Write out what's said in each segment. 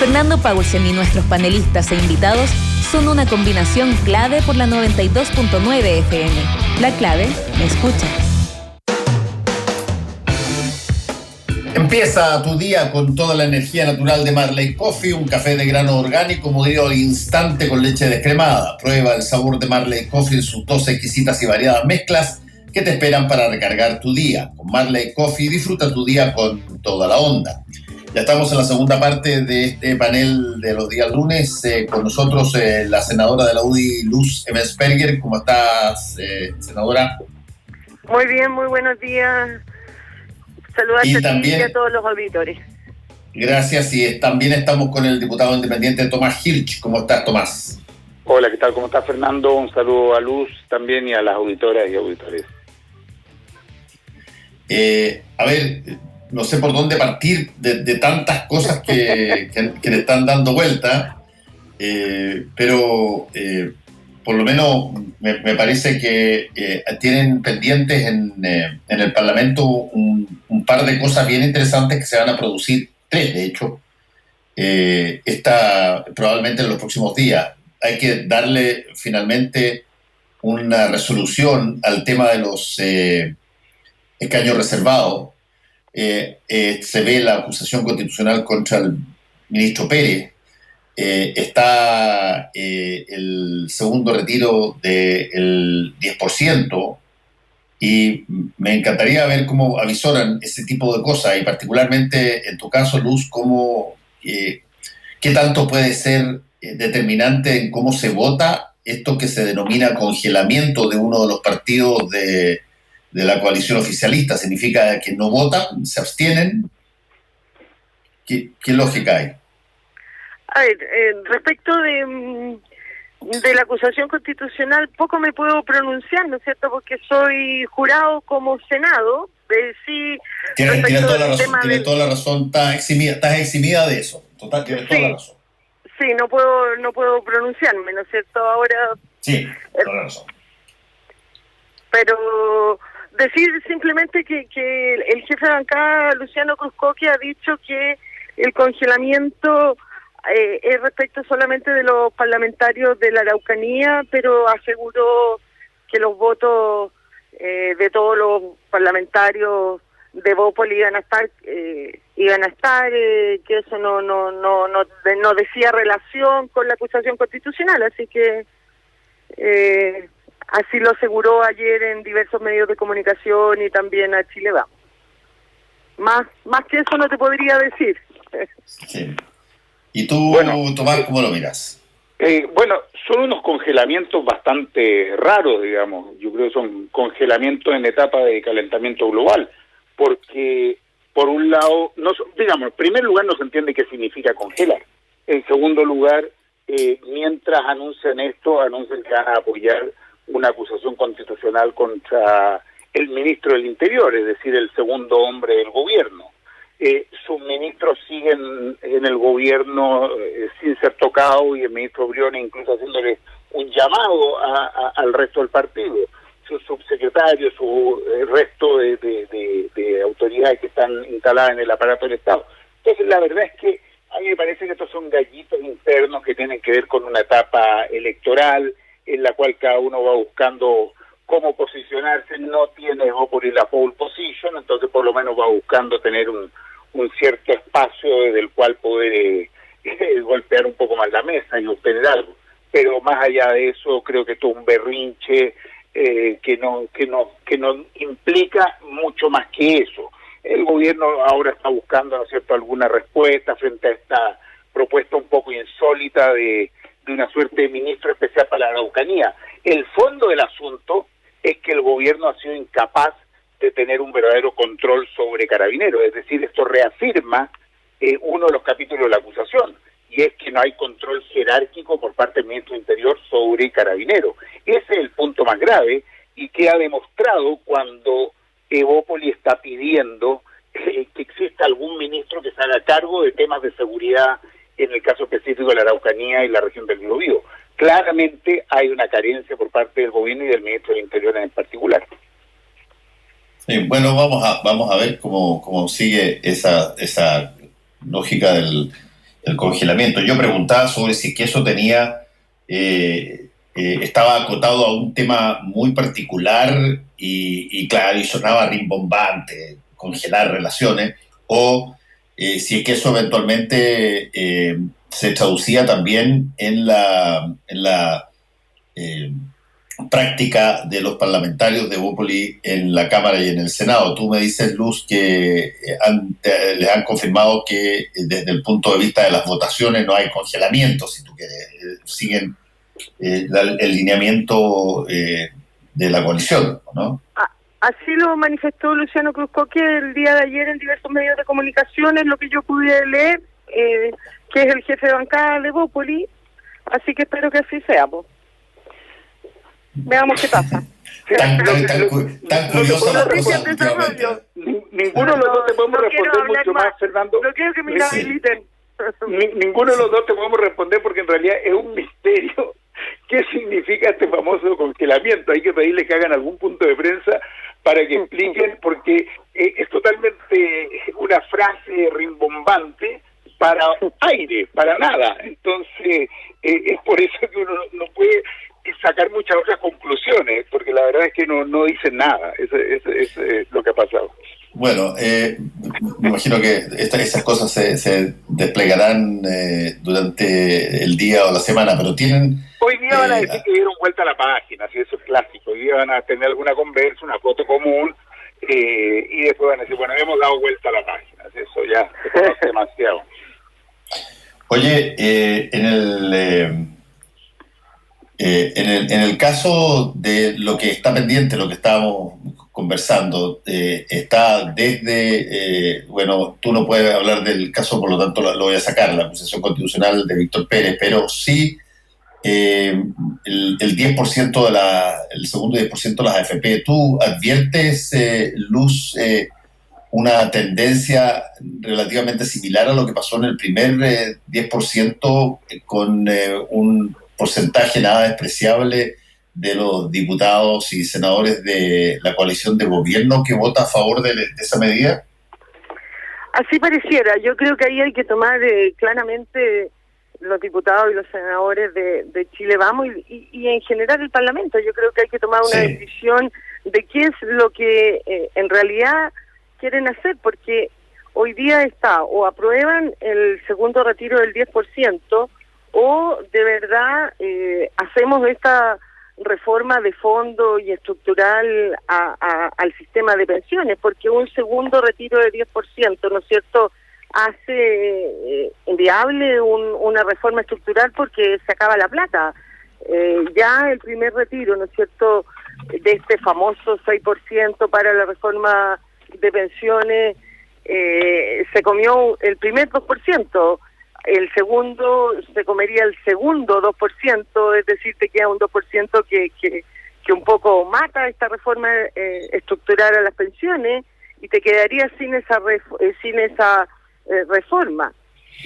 Fernando Paulsen y nuestros panelistas e invitados son una combinación clave por la 92.9 FM. La clave me escucha. Empieza tu día con toda la energía natural de Marley Coffee, un café de grano orgánico molido al instante con leche descremada. Prueba el sabor de Marley Coffee en sus 2 exquisitas y variadas mezclas que te esperan para recargar tu día. Con Marley Coffee disfruta tu día con toda la onda. Ya estamos en la segunda parte de este panel de los días lunes. Con nosotros la senadora de la UDI, Luz Emensperger. ¿Cómo estás, senadora? Muy bien, muy buenos días. Saludos a ti y a todos los auditores. Gracias. Y también estamos con el diputado independiente Tomás Hirsch. ¿Cómo estás, Tomás? Hola, ¿qué tal? ¿Cómo estás, Fernando? Un saludo a Luz también y a las auditoras y auditores. A ver, no sé por dónde partir de tantas cosas que le están dando vuelta, pero por lo menos me parece que tienen pendientes en el Parlamento un par de cosas bien interesantes que se van a producir, 3 de hecho, probablemente en los próximos días. Hay que darle finalmente una resolución al tema de los escaños reservados. Se ve la acusación constitucional contra el ministro Pérez. Está el segundo retiro del 10%, y me encantaría ver cómo avisoran ese tipo de cosas, y particularmente en tu caso, Luz, qué tanto puede ser determinante en cómo se vota esto que se denomina congelamiento de uno de los partidos de la coalición oficialista. ¿Significa que no votan, se abstienen? ¿Qué lógica hay? A ver, respecto de la acusación constitucional, poco me puedo pronunciar, ¿no es cierto? Porque soy jurado como Senado. Sí, tiene toda la razón, estás eximida de eso. Total, tienes toda la razón. Sí, no puedo pronunciarme, ¿no es cierto? Ahora. Sí, toda la razón. Pero decir simplemente que el jefe de bancada, Luciano Cruzcoque, ha dicho que el congelamiento es respecto solamente de los parlamentarios de la Araucanía, pero aseguró que los votos de todos los parlamentarios de Bópoli iban a estar, que eso no decía relación con la acusación constitucional, así que así lo aseguró ayer en diversos medios de comunicación y también a Chile Vamos. Más que eso no te podría decir. Sí. ¿Y tú, Tomás, cómo lo miras? Bueno, son unos congelamientos bastante raros, digamos. Yo creo que son congelamientos en etapa de calentamiento global, porque, por un lado, en primer lugar no se entiende qué significa congelar. En segundo lugar, mientras anuncian esto, anuncian que van a apoyar una acusación constitucional contra el ministro del Interior, es decir, el segundo hombre del gobierno. Sus ministros siguen en el gobierno sin ser tocados, y el ministro Briones incluso haciéndole un llamado al resto del partido. Sus subsecretarios, su resto de autoridades que están instaladas en el aparato del Estado. Entonces, la verdad es que a mí me parece que estos son gallitos internos que tienen que ver con una etapa electoral en la cual cada uno va buscando cómo posicionarse. No tiene Bópoli la pole position, entonces por lo menos va buscando tener un cierto espacio desde el cual poder golpear un poco más la mesa y obtener algo. Pero más allá de eso, creo que esto es un berrinche que no implica mucho más que eso. El gobierno ahora está buscando, ¿no es cierto?, alguna respuesta frente a esta propuesta un poco insólita de una suerte de ministro especial para la Araucanía. El fondo del asunto es que el gobierno ha sido incapaz de tener un verdadero control sobre Carabineros, es decir, esto reafirma uno de los capítulos de la acusación, y es que no hay control jerárquico por parte del ministro del Interior sobre Carabineros. Ese es el punto más grave, y que ha demostrado cuando Bópoli está pidiendo que exista algún ministro que se haga cargo de temas de seguridad, en el caso específico de la Araucanía y la región del Biobío. Claramente hay una carencia por parte del gobierno y del ministro del Interior en particular. Sí, bueno, vamos a ver cómo sigue esa lógica del el congelamiento. Yo preguntaba sobre si es que eso tenía, estaba acotado a un tema muy particular y claro, y sonaba rimbombante, congelar relaciones, o si es que eso eventualmente se traducía también en la práctica de los parlamentarios de Bópoli en la Cámara y en el Senado. Tú me dices, Luz, que les han confirmado que desde el punto de vista de las votaciones no hay congelamiento, si tú quieres, siguen el lineamiento de la coalición, ¿no? Así lo manifestó Luciano Cruzcoque el día de ayer en diversos medios de comunicación, es lo que yo pude leer, que es el jefe de bancada de Bópoli, así que espero que así sea, pues. Veamos qué pasa. Tan curiosa la cosa. Ninguno de los dos te podemos responder mucho más, Fernando. No quiero que me inhabiliten. Ninguno de los dos te podemos responder porque en realidad es un misterio qué significa este famoso congelamiento. Hay que pedirles que hagan algún punto de prensa para que expliquen, porque es totalmente una frase rimbombante para aire, para nada. Entonces, es por eso que uno no puede sacar muchas otras conclusiones, porque la verdad es que no dicen nada. Eso es lo que ha pasado. Bueno, me imagino que esas cosas se desplegarán durante el día o la semana, pero tienen... Hoy día van a decir que dieron vuelta a la página, si eso es clásico. Hoy día van a tener alguna conversa, una foto común, y después van a decir, bueno, hemos dado vuelta a la página. Eso ya se conoce demasiado. Oye, en el caso de lo que está pendiente, lo que estábamos conversando, está desde, bueno, tú no puedes hablar del caso, por lo tanto lo voy a sacar, la acusación constitucional de Víctor Pérez, pero sí el 10% el segundo 10% de las AFP. ¿Tú adviertes, Luz, una tendencia relativamente similar a lo que pasó en el primer 10% con un porcentaje nada despreciable de los diputados y senadores de la coalición de gobierno que vota a favor de esa medida? Así pareciera. Yo creo que ahí hay que tomar claramente los diputados y los senadores de Chile Vamos y en general el Parlamento. Yo creo que hay que tomar una decisión de qué es lo que en realidad quieren hacer, porque hoy día está o aprueban el segundo retiro del 10%, o de verdad hacemos esta reforma de fondo y estructural al sistema de pensiones, porque un segundo retiro de 10%, ¿no es cierto?, hace inviable una reforma estructural porque se acaba la plata. Ya el primer retiro, ¿no es cierto?, de este famoso 6% para la reforma de pensiones, se comió el primer 2%. El segundo se comería el segundo 2%, es decir, te queda un 2% que un poco mata esta reforma estructural a las pensiones y te quedaría sin esa reforma.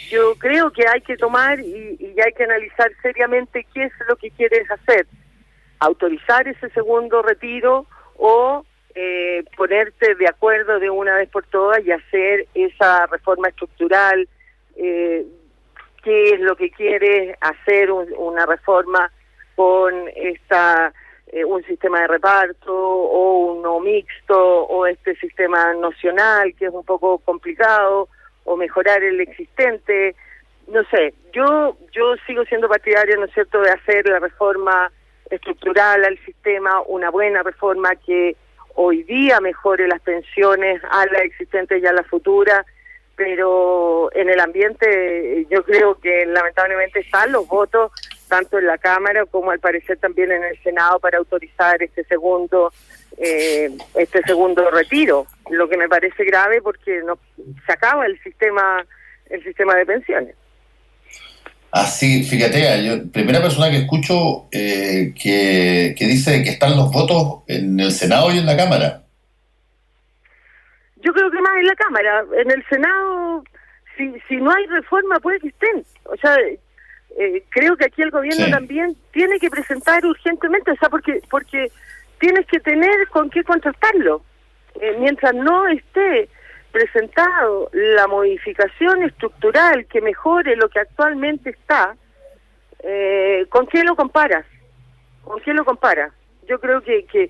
Yo creo que hay que tomar y hay que analizar seriamente qué es lo que quieres hacer. Autorizar ese segundo retiro o ponerte de acuerdo de una vez por todas y hacer esa reforma estructural. ¿Qué es lo que quiere hacer una reforma con un sistema de reparto o uno mixto o este sistema nocional que es un poco complicado o mejorar el existente? No sé, yo sigo siendo partidaria, ¿no es cierto?, de hacer la reforma estructural al sistema, una buena reforma que hoy día mejore las pensiones a las existentes y a las futuras, pero en el ambiente yo creo que lamentablemente están los votos tanto en la Cámara como al parecer también en el Senado para autorizar este segundo retiro, lo que me parece grave porque se acaba el sistema de pensiones. Así, fíjate, yo primera persona que escucho que dice que están los votos en el Senado y en la Cámara. Yo creo que más en la Cámara. En el Senado, si no hay reforma, puede que estén. O sea, creo que aquí el gobierno también tiene que presentar urgentemente, o sea, porque tienes que tener con qué contrastarlo. Mientras no esté presentado la modificación estructural que mejore lo que actualmente está, ¿con qué lo comparas? ¿Con qué lo comparas? Yo creo que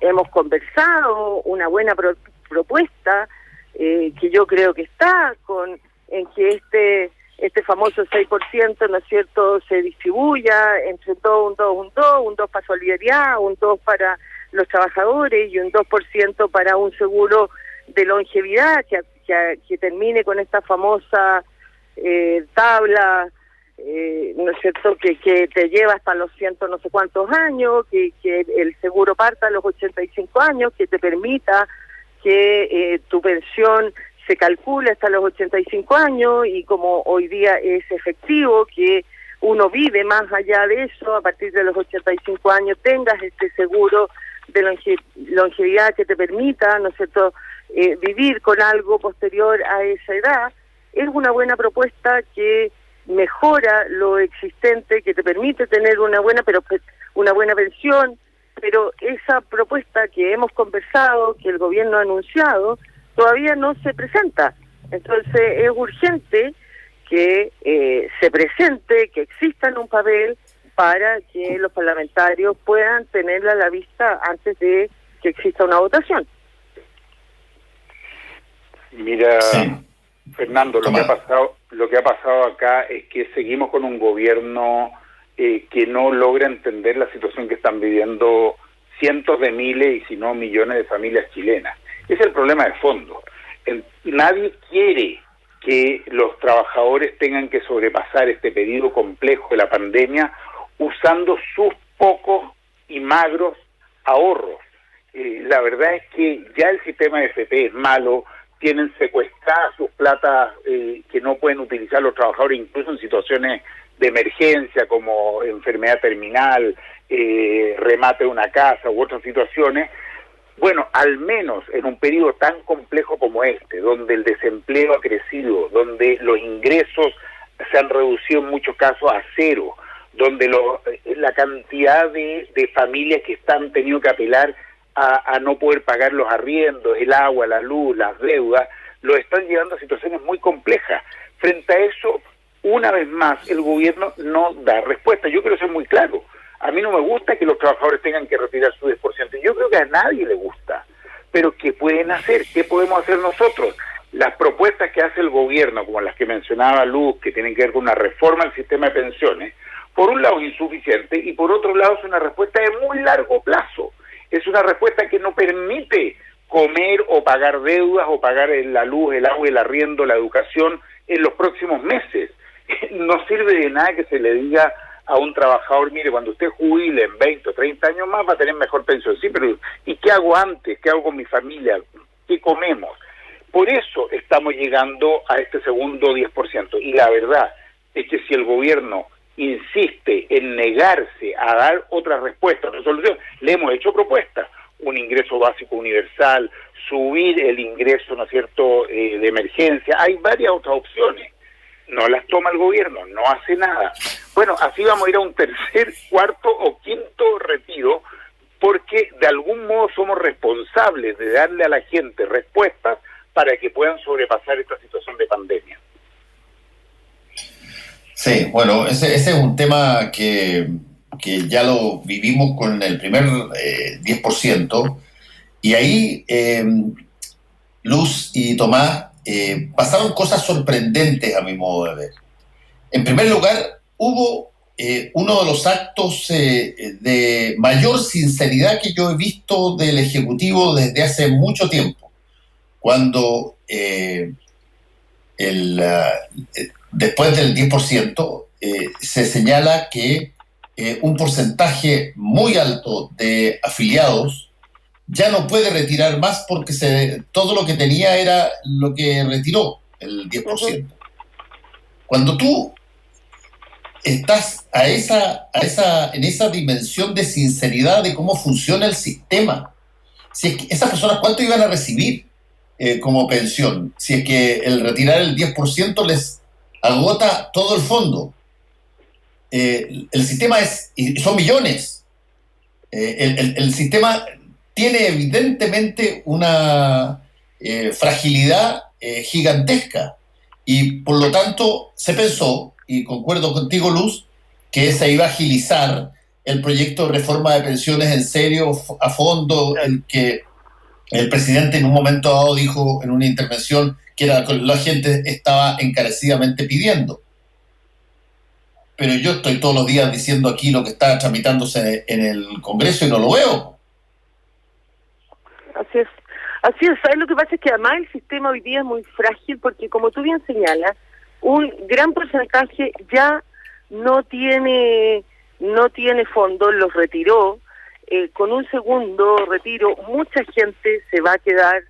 hemos conversado una buena propuesta, que yo creo que está en que este famoso 6%, ¿no es cierto?, se distribuya entre todo un 2 para solidaridad, un 2 para los trabajadores y un 2% para un seguro de longevidad que termine con esta famosa tabla, ¿no es cierto?, que te lleva hasta los ciento no sé cuántos años, que el seguro parta a los 85 años, que te permita que tu pensión se calcule hasta los 85 años, y como hoy día es efectivo que uno vive más allá de eso, a partir de los 85 años tengas este seguro de longevidad que te permita, ¿no es cierto?, vivir con algo posterior a esa edad. Es una buena propuesta que mejora lo existente, que te permite tener una buena pensión, pero esa propuesta que hemos conversado, que el gobierno ha anunciado, todavía no se presenta. Entonces es urgente que se presente, que exista en un papel para que los parlamentarios puedan tenerla a la vista antes de que exista una votación. Mira, Sí. Fernando, lo que ha pasado acá es que seguimos con un gobierno que no logra entender la situación que están viviendo cientos de miles y si no millones de familias chilenas. Ese es el problema de fondo. Nadie quiere que los trabajadores tengan que sobrepasar este periodo complejo de la pandemia usando sus pocos y magros ahorros. La verdad es que ya el sistema de FP es malo, tienen secuestradas sus platas que no pueden utilizar los trabajadores, incluso en situaciones de emergencia como enfermedad terminal, remate de una casa u otras situaciones. Bueno, al menos en un periodo tan complejo como este, donde el desempleo ha crecido, donde los ingresos se han reducido en muchos casos a cero, donde la cantidad de familias que están teniendo que apelar a no poder pagar los arriendos, el agua, la luz, las deudas, lo están llevando a situaciones muy complejas. Frente a eso, una vez más, el gobierno no da respuesta. Yo quiero ser muy claro. A mí no me gusta que los trabajadores tengan que retirar su 10%. Yo creo que a nadie le gusta. Pero ¿qué pueden hacer? ¿Qué podemos hacer nosotros? Las propuestas que hace el gobierno, como las que mencionaba Luz, que tienen que ver con una reforma del sistema de pensiones, por un lado es insuficiente y por otro lado es una respuesta de muy largo plazo. Es una respuesta que no permite comer o pagar deudas o pagar la luz, el agua, el arriendo, la educación en los próximos meses. No sirve de nada que se le diga a un trabajador, mire, cuando usted jubile en 20 o 30 años más va a tener mejor pensión. Sí, pero ¿y qué hago antes? ¿Qué hago con mi familia? ¿Qué comemos? Por eso estamos llegando a este segundo 10%. Y la verdad es que si el gobierno insiste en negarse a dar otra respuesta, otra solución, le hemos hecho propuestas, un ingreso básico universal, subir el ingreso, ¿no es cierto?, de emergencia, hay varias otras opciones, no las toma el gobierno, no hace nada. Bueno, así vamos a ir a un tercer, cuarto o quinto retiro, porque de algún modo somos responsables de darle a la gente respuestas para que puedan sobrepasar esta situación de pandemia. Sí, bueno, ese es un tema que ya lo vivimos con el primer 10%, y ahí, Luz y Tomás, pasaron cosas sorprendentes a mi modo de ver. En primer lugar, hubo uno de los actos de mayor sinceridad que yo he visto del Ejecutivo desde hace mucho tiempo, cuando después del 10%, se señala que un porcentaje muy alto de afiliados ya no puede retirar más porque todo lo que tenía era lo que retiró, el 10%. Cuando tú estás en esa dimensión de sinceridad de cómo funciona el sistema, si es que esas personas, ¿cuánto iban a recibir como pensión? Si es que el retirar el 10% les agota todo el fondo. El sistema son millones. El sistema tiene evidentemente una fragilidad gigantesca. Y por lo tanto se pensó, y concuerdo contigo, Luz, que se iba a agilizar el proyecto de reforma de pensiones en serio, a fondo, el que el presidente en un momento dado dijo en una intervención que era la gente estaba encarecidamente pidiendo. Pero yo estoy todos los días diciendo aquí lo que está tramitándose en el Congreso y no lo veo. Así es. Así es. ¿Sabes lo que pasa? Es que además el sistema hoy día es muy frágil porque, como tú bien señalas, un gran porcentaje ya no tiene fondos, los retiró. Con un segundo retiro, mucha gente se va a quedar,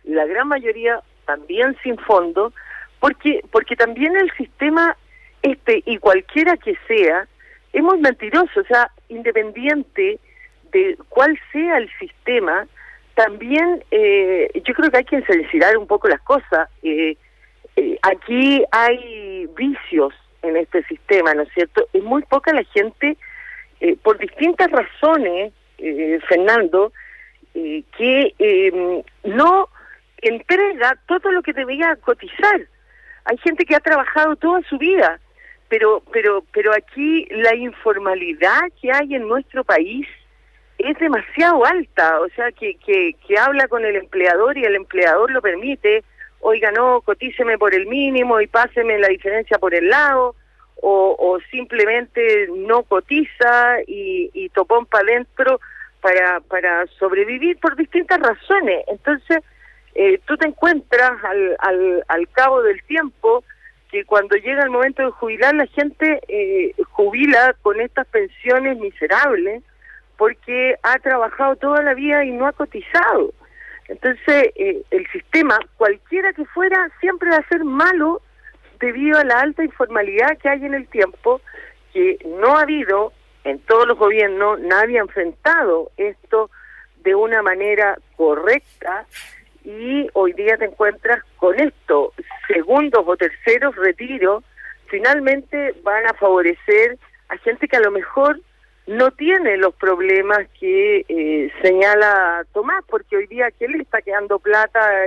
la gran mayoría también sin fondo, porque también el sistema y cualquiera que sea, es muy mentiroso. O sea, independiente de cuál sea el sistema, también yo creo que hay que sincerar un poco las cosas. Aquí hay vicios en este sistema, ¿no es cierto? Es muy poca la gente, por distintas razones, Fernando, que no entrega todo lo que debía cotizar. Hay gente que ha trabajado toda su vida, pero aquí la informalidad que hay en nuestro país es demasiado alta. O sea, que habla con el empleador y el empleador lo permite. Oiga, no, cotíceme por el mínimo y páseme la diferencia por el lado, o simplemente no cotiza y topón para adentro para sobrevivir por distintas razones. Entonces, tú te encuentras al cabo del tiempo que cuando llega el momento de jubilar, la gente jubila con estas pensiones miserables porque ha trabajado toda la vida y no ha cotizado. Entonces, el sistema, cualquiera que fuera, siempre va a ser malo debido a la alta informalidad que hay en el tiempo, que no ha habido en todos los gobiernos, nadie ha enfrentado esto de una manera correcta, y hoy día te encuentras con esto. Segundos o terceros retiros finalmente van a favorecer a gente que a lo mejor no tiene los problemas que señala Tomás, porque hoy día ¿quién le está quedando plata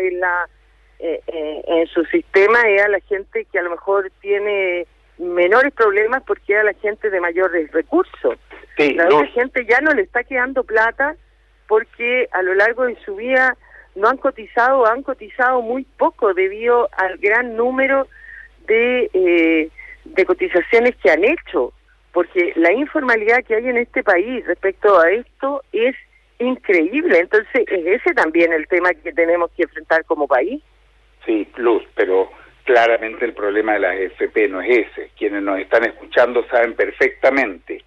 en su sistema? Es a la gente que a lo mejor tiene menores problemas, porque es a la gente de mayores recursos. Sí, la otra gente ya no le está quedando plata porque a lo largo de su vida no han cotizado muy poco debido al gran número de cotizaciones que han hecho, porque la informalidad que hay en este país respecto a esto es increíble. Entonces es ese también el tema que tenemos que enfrentar como país. Sí, Luz, pero claramente el problema de las AFP no es ese. Quienes nos están escuchando saben perfectamente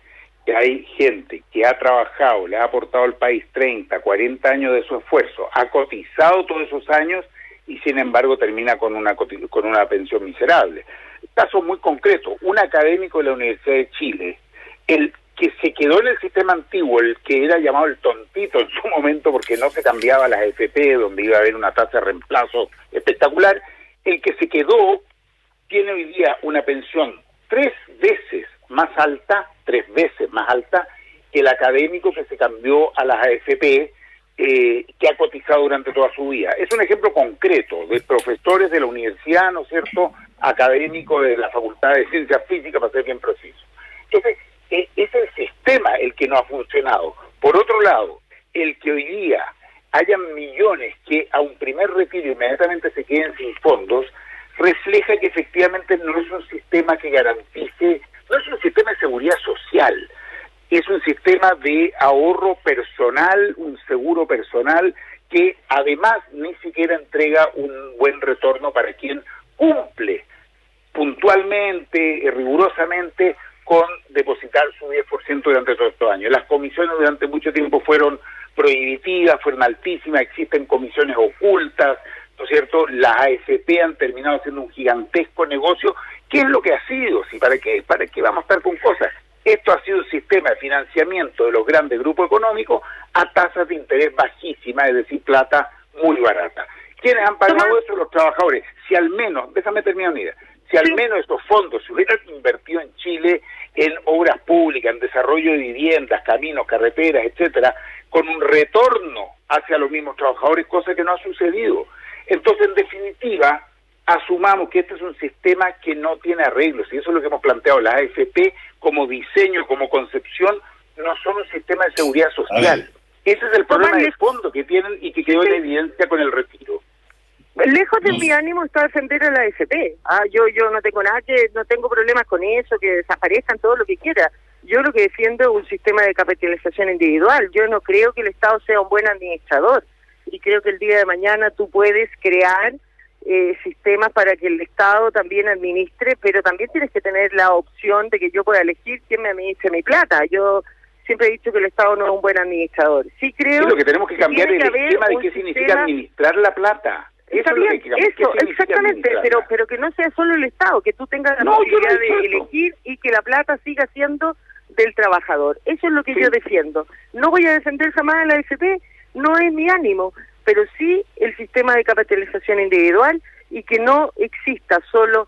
que hay gente que ha trabajado, le ha aportado al país 30, 40 años de su esfuerzo, ha cotizado todos esos años y sin embargo termina con una pensión miserable. Caso muy concreto, un académico de la Universidad de Chile, el que se quedó en el sistema antiguo, el que era llamado el tontito en su momento porque no se cambiaba las AFP, donde iba a haber una tasa de reemplazo espectacular, el que se quedó tiene hoy día una pensión 3 veces más alta que el académico que se cambió a las AFP, que ha cotizado durante toda su vida. Es un ejemplo concreto de profesores de la universidad, ¿no es cierto?, académicos de la Facultad de Ciencias Físicas, para ser bien preciso. Entonces, es el sistema el que no ha funcionado. Por otro lado, el que hoy día hayan millones que a un primer retiro inmediatamente se queden sin fondos, refleja que efectivamente no es un sistema que garantice, no es un sistema de seguridad social, es un sistema de ahorro personal, un seguro personal que además ni siquiera entrega un buen retorno para quien cumple puntualmente y rigurosamente con depositar su 10% durante todos estos años. Las comisiones durante mucho tiempo fueron prohibitivas, fueron altísimas, existen comisiones ocultas, ¿no es cierto? Las AFP han terminado siendo un gigantesco negocio. ¿Qué es lo que ha sido? ¿Sí? ¿Para qué vamos a estar con cosas? Esto ha sido un sistema de financiamiento de los grandes grupos económicos a tasas de interés bajísimas, es decir, plata muy barata. ¿Quiénes han pagado eso? Los trabajadores. Si al menos, déjame terminar una idea, si al menos estos fondos se hubieran invertido en Chile en obras públicas, en desarrollo de viviendas, caminos, carreteras, etcétera, con un retorno hacia los mismos trabajadores, cosa que no ha sucedido. Entonces, en definitiva, asumamos que este es un sistema que no tiene arreglos, y eso es lo que hemos planteado. Las AFP, como diseño, como concepción, no son un sistema de seguridad social. Ese es el problema de fondo que tienen y que quedó en evidencia con el retiro. Lejos de mi ánimo está defender a la AFP. Yo no tengo no tengo problemas con eso, que desaparezcan todo lo que quiera. Yo lo que defiendo es un sistema de capitalización individual. Yo no creo que el Estado sea un buen administrador, y creo que el día de mañana tú puedes crear sistemas para que el Estado también administre, pero también tienes que tener la opción de que yo pueda elegir quién me administre mi plata. Yo siempre he dicho que el Estado no es un buen administrador. Sí creo. Sí, lo que tenemos que cambiar es el esquema de qué significa administrar la plata. Está bien, eso, exactamente, pero que no sea solo el Estado, que tú tengas la posibilidad de elegir y que la plata siga siendo del trabajador. Eso es lo que yo defiendo. No voy a defender jamás a la AFP, no es mi ánimo, pero sí el sistema de capitalización individual, y que no exista solo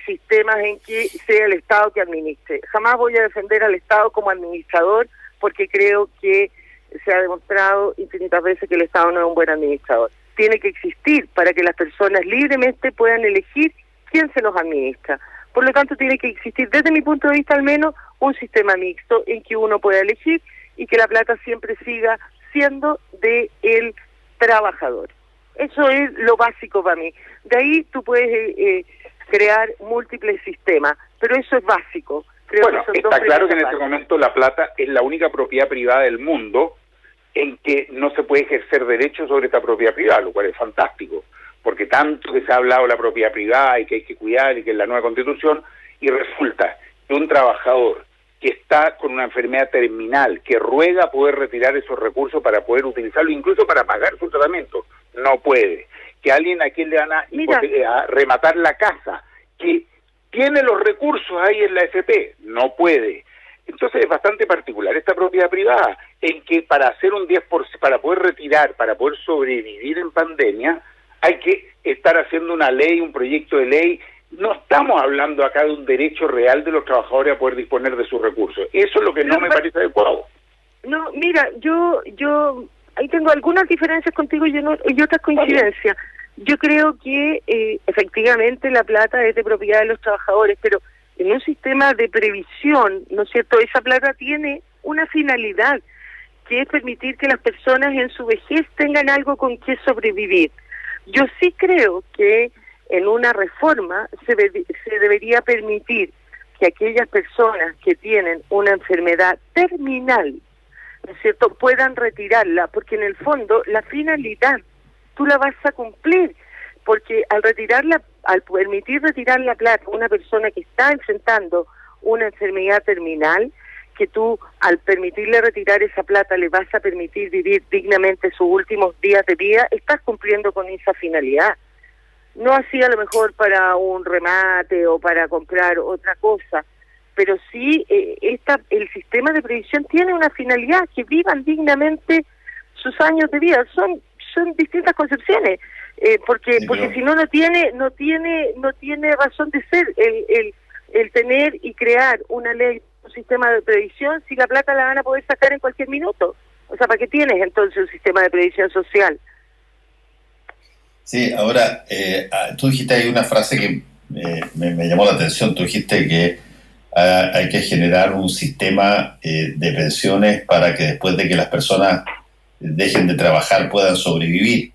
sistemas en que sea el Estado que administre. Jamás voy a defender al Estado como administrador, porque creo que se ha demostrado infinitas veces que el Estado no es un buen administrador. Tiene que existir para que las personas libremente puedan elegir quién se los administra. Por lo tanto, tiene que existir, desde mi punto de vista al menos, un sistema mixto en que uno pueda elegir y que la plata siempre siga siendo del trabajador. Eso es lo básico para mí. De ahí tú puedes crear múltiples sistemas, pero eso es básico. Creo que está claro que en este momento la plata es la única propiedad privada del mundo en que no se puede ejercer derechos sobre esta propiedad privada, lo cual es fantástico, porque tanto que se ha hablado de la propiedad privada y que hay que cuidar y que es la nueva Constitución, y resulta que un trabajador que está con una enfermedad terminal, que ruega poder retirar esos recursos para poder utilizarlo, incluso para pagar su tratamiento, no puede. Que alguien a quien le van a rematar la casa, que tiene los recursos ahí en la AFP, no puede. Entonces es bastante particular esta propiedad privada, en que para hacer un 10%, para poder retirar, para poder sobrevivir en pandemia, hay que estar haciendo una ley, un proyecto de ley. No estamos hablando acá de un derecho real de los trabajadores a poder disponer de sus recursos. Eso es lo que no me parece adecuado. No, mira, yo ahí tengo algunas diferencias contigo y otras coincidencias. Yo creo que efectivamente la plata es de propiedad de los trabajadores, pero en un sistema de previsión, ¿no es cierto?, esa plata tiene una finalidad, que es permitir que las personas en su vejez tengan algo con que sobrevivir. Yo sí creo que en una reforma se debería permitir que aquellas personas que tienen una enfermedad terminal, ¿no es cierto?, puedan retirarla, porque en el fondo la finalidad tú la vas a cumplir, porque al permitir retirar la plata a una persona que está enfrentando una enfermedad terminal, que tú al permitirle retirar esa plata le vas a permitir vivir dignamente sus últimos días de vida, estás cumpliendo con esa finalidad. No así a lo mejor para un remate o para comprar otra cosa, pero sí el sistema de previsión tiene una finalidad, que vivan dignamente sus años de vida. Son distintas concepciones, porque si no tiene razón de ser el tener y crear una ley, un sistema de previsión, si la plata la van a poder sacar en cualquier minuto. O sea, ¿para qué tienes entonces un sistema de previsión social? Sí, ahora, tú dijiste ahí una frase que me llamó la atención. Tú dijiste que hay que generar un sistema de pensiones para que después de que las personas dejen de trabajar puedan sobrevivir.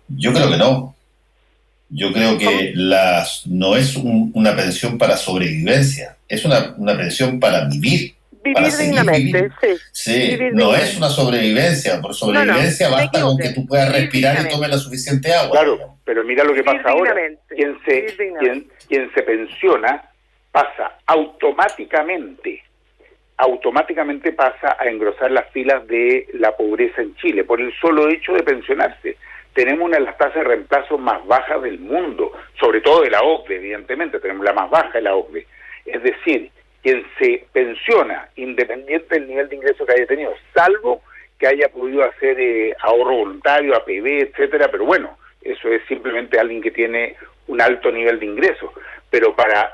Yo creo que no. Yo creo que no es una pensión para sobrevivencia, es una pensión para vivir. Vivir dignamente, sí. No es una sobrevivencia. Por sobrevivencia basta con que tú puedas respirar y tomes la suficiente agua. Claro, pero mira lo que pasa ahora. Quien se pensiona pasa automáticamente pasa a engrosar las filas de la pobreza en Chile, por el solo hecho de pensionarse. Tenemos una de las tasas de reemplazo más bajas del mundo, sobre todo de la OCDE, evidentemente, tenemos la más baja de la OCDE. Es decir, quien se pensiona, independiente del nivel de ingreso que haya tenido, salvo que haya podido hacer ahorro voluntario, APB, etcétera, pero bueno, eso es simplemente alguien que tiene un alto nivel de ingreso. Pero para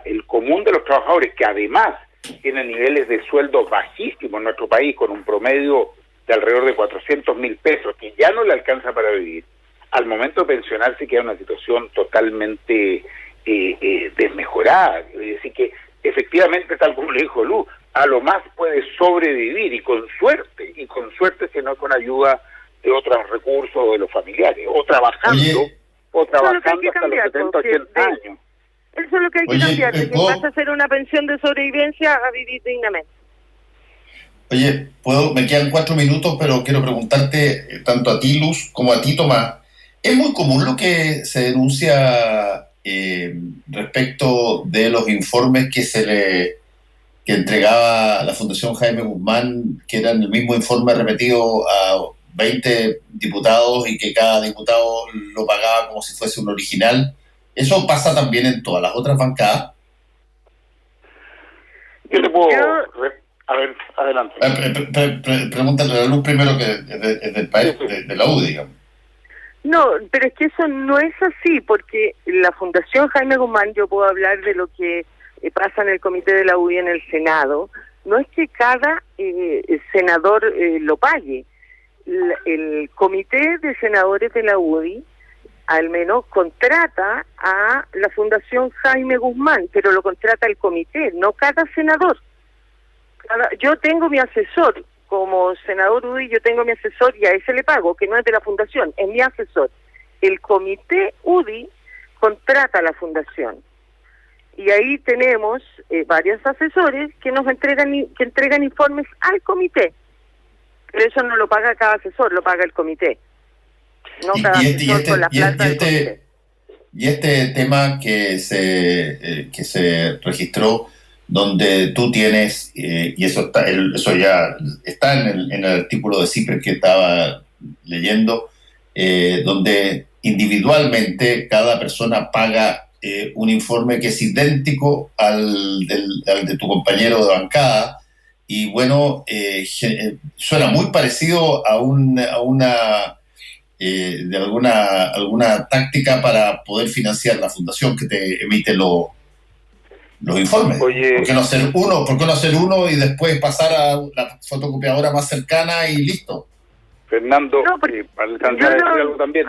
el común de los trabajadores, que además tienen niveles de sueldo bajísimos en nuestro país, con un promedio de alrededor de 400.000 pesos, que ya no le alcanza para vivir, al momento de pensionarse queda una situación totalmente desmejorada. Es decir, que efectivamente, tal como le dijo Luz, a lo más puede sobrevivir y con suerte si no con ayuda de otros recursos o de los familiares, o trabajando hasta los 70, 80 años. Eso es lo que hay que cambiar, de que pasa a ser una pensión de sobrevivencia a vivir dignamente. Oye, me quedan 4 minutos, pero quiero preguntarte, tanto a ti, Luz, como a ti, Tomás, ¿es muy común lo que se denuncia respecto de los informes que entregaba la Fundación Jaime Guzmán, que eran el mismo informe repetido a 20 diputados y que cada diputado lo pagaba como si fuese un original? ¿Eso pasa también en todas las otras bancadas? Yo te puedo... A ver, adelante. Pregúntale a la Luz primero, que es del país, de la UDI, digamos. No, pero es que eso no es así, porque la Fundación Jaime Guzmán, yo puedo hablar de lo que pasa en el comité de la UDI en el Senado, no es que cada senador lo pague. El comité de senadores de la UDI al menos contrata a la Fundación Jaime Guzmán, pero lo contrata el comité, no cada senador. Yo tengo mi asesor, como senador UDI yo tengo mi asesor y a ese le pago, que no es de la fundación, es mi asesor. El comité UDI contrata a la fundación. Y ahí tenemos varios asesores que nos entregan informes al comité. Pero eso no lo paga cada asesor, lo paga el comité. No cada asesor con la plata del comité. Y este tema que se registró, donde tú tienes, y eso ya está en el artículo de CIPRES que estaba leyendo, donde individualmente cada persona paga un informe que es idéntico al de tu compañero de bancada, y bueno, suena muy parecido a alguna táctica para poder financiar la fundación que te emite los informes. Oye, ¿Por qué no hacer uno y después pasar a la fotocopiadora más cercana y listo? Fernando, para alcanzar a decir algo también,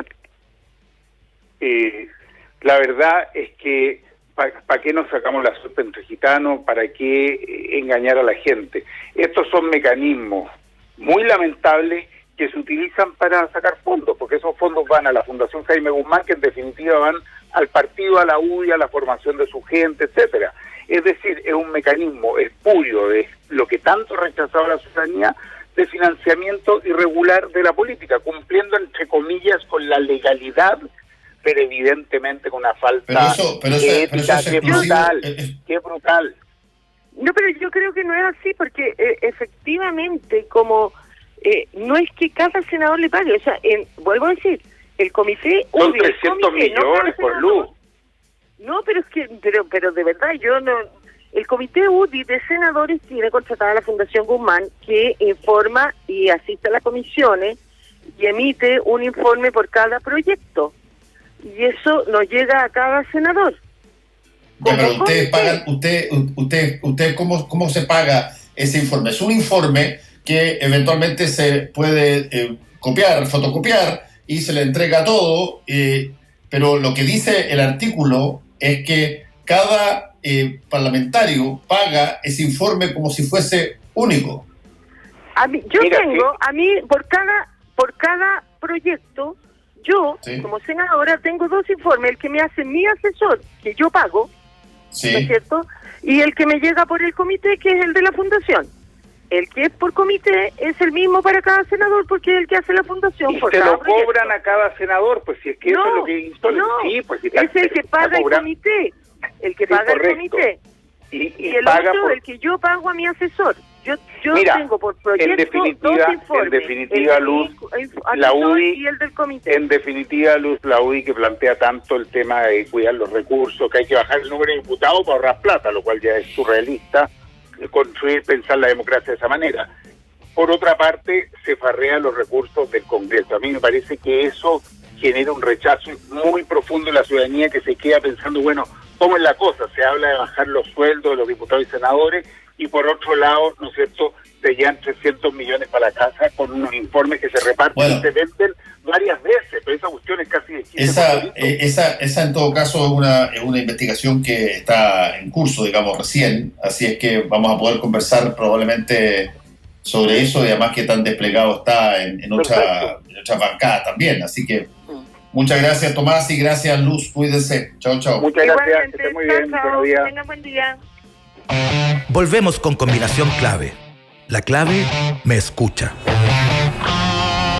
la verdad es que ¿para qué nos sacamos la suerte entre gitanos? ¿Para qué engañar a la gente? Estos son mecanismos muy lamentables que se utilizan para sacar fondos, porque esos fondos van a la Fundación Jaime Guzmán, que en definitiva van al partido, a la UDI, a la formación de su gente, etcétera. Es decir, es un mecanismo espurio de lo que tanto rechazaba la ciudadanía, de financiamiento irregular de la política, cumpliendo entre comillas con la legalidad, pero evidentemente con una falta de ética que es brutal. No, pero yo creo que no es así, porque efectivamente, como no es que cada senador le pague, o sea, vuelvo a decir, el comité... Son 300 millones por luz. No, pero es que, pero de verdad, yo no... El comité UDI de senadores tiene contratada a la Fundación Guzmán, que informa y asiste a las comisiones y emite un informe por cada proyecto. Y eso nos llega a cada senador. Pero ustedes pagan, usted ¿cómo se paga ese informe? Es un informe que eventualmente se puede fotocopiar y se le entrega todo, pero lo que dice el artículo es que cada parlamentario paga ese informe como si fuese único. Por cada proyecto, yo, como senadora, tengo 2 informes, el que me hace mi asesor, que yo pago, ¿no es cierto? Y el que me llega por el comité, que es el de la fundación. El que es por comité es el mismo para cada senador, porque es el que hace la fundación. Y se lo cobran a cada senador, pues si es que eso es lo que hizo. Sí, pues si es el que paga el comité, el que paga el comité. Y el otro, el que yo pago a mi asesor. Yo tengo por proyecto 2 informes. En definitiva, Luz, la UDI, y el del comité. En definitiva, Luz, la UDI que plantea tanto el tema de cuidar los recursos, que hay que bajar el número de diputados para ahorrar plata, lo cual ya es surrealista, pensar la democracia de esa manera. Por otra parte, se farrean los recursos del Congreso. A mí me parece que eso genera un rechazo muy profundo en la ciudadanía, que se queda pensando, bueno, cómo es la cosa. Se habla de bajar los sueldos de los diputados y senadores, y por otro lado, ¿no es cierto?, se llevan 300 millones para la casa con unos informes que se reparten y se venden varias veces, pero esa cuestión es casi de 15%. Esa en todo caso es una investigación que está en curso, digamos, recién, así es que vamos a poder conversar probablemente sobre eso, y además que tan desplegado está en otras bancadas también, así que muchas gracias, Tomás, y gracias, Luz, cuídense. Chao, chao. Muchas gracias, Igualmente, que esté muy bien, buenos días. Tengan buen día. Volvemos con Combinación Clave. La clave me escucha.